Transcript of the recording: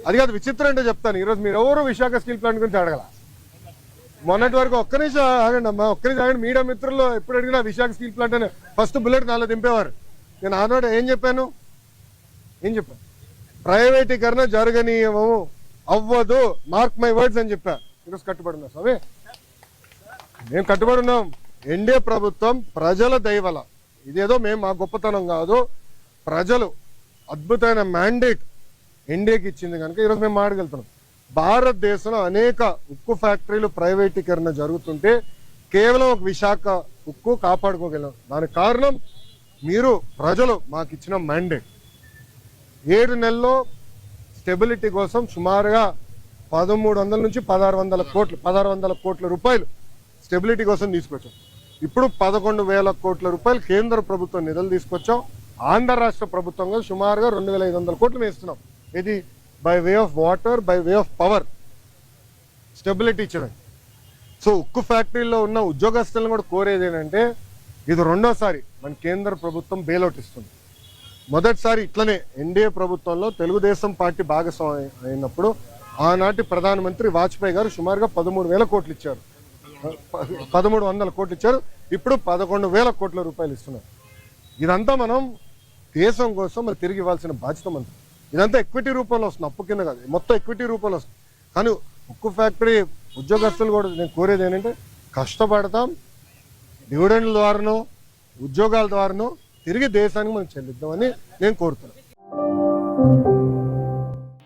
అది కాదు విచిత్రం అంటే చెప్తాను. ఈరోజు మీరు ఎవరు విశాఖ స్టీల్ ప్లాంట్ గురించి అడగల. మొన్నటి వరకు ఒక్క నిమిషం ఆగండి అమ్మా, ఒక్క నిమిషం ఆగండి. మీడియా మిత్రుల్లో ఎప్పుడు అడిగినా విశాఖ స్టీల్ ప్లాంట్ అని ఫస్ట్ బుల్లెట్ నాలో దింపేవారు. నేను ఆనాడు ఏం చెప్పాను? ప్రైవేటీకరణ జరగనీయము, అవ్వదు, మార్క్ మై వర్డ్స్ అని చెప్పా. ఈరోజు కట్టుబడి ఉన్నా స్వామి, మేము కట్టుబడి ఉన్నాం. ఎన్డీఏ ప్రభుత్వం ప్రజల దయవల, ఇదేదో మేము మా గొప్పతనం కాదు, ప్రజలు అద్భుతమైన మ్యాండేట్ ఎన్డీఏకి ఇచ్చింది కనుక ఈరోజు మేము మాట్లాడగలుగుతున్నాం. భారతదేశంలో అనేక ఉక్కు ఫ్యాక్టరీలు ప్రైవేటీకరణ జరుగుతుంటే కేవలం ఒక విశాఖ ఉక్కు కాపాడుకోగలం. దానికి కారణం మీరు ప్రజలు మాకు ఇచ్చిన మ్యాండేట్. 7 నెలల్లో స్టెబిలిటీ కోసం సుమారుగా 1300 నుంచి 1600 కోట్ల రూపాయలు స్టెబిలిటీ కోసం తీసుకొచ్చాం. ఇప్పుడు 11,000 కోట్ల రూపాయలు కేంద్ర ప్రభుత్వం నిధులు తీసుకొచ్చాం. ఆంధ్ర రాష్ట్ర ప్రభుత్వంగా సుమారుగా 2,500 కోట్లు వేస్తున్నాం. ఇది by way of water, by way of power stability ఇచ్చడానికి. సో ఉక్కు ఫ్యాక్టరీలో ఉన్న ఉద్యోగస్తులను కూడా కోరేది ఏంటంటే, ఇది రెండోసారి మన కేంద్ర ప్రభుత్వం బెయిలౌట్ ఇస్తుంది. మొదటిసారి ఇట్లనే ఎన్డీఏ ప్రభుత్వంలో తెలుగుదేశం పార్టీ భాగస్వామి అయినప్పుడు ఆనాటి ప్రధానమంత్రి వాజ్పేయి గారు సుమారుగా 13,000 కోట్లు ఇచ్చారు, 1,300 కోట్లు ఇచ్చారు. ఇప్పుడు 11,000 కోట్ల రూపాయలు ఇస్తున్నారు. ఇదంతా మనం దేశం కోసం మరి తిరిగి ఇవ్వాల్సిన బాధ్యత మనది. ఇదంతా ఎక్విటీ రూపంలో వస్తుంది, అప్పు కింద కాదు, మొత్తం ఎక్విటీ రూపంలో వస్తుంది. కానీ ఉక్కు ఫ్యాక్టరీ ఉద్యోగస్తులు కూడా నేను కోరేది ఏంటంటే, కష్టపడతాం, డివిడెండ్ల ద్వారానో ఉద్యోగాల ద్వారానో తిరిగి దేశానికి మనం చెల్లిద్దామని నేను కోరుతున్నాను.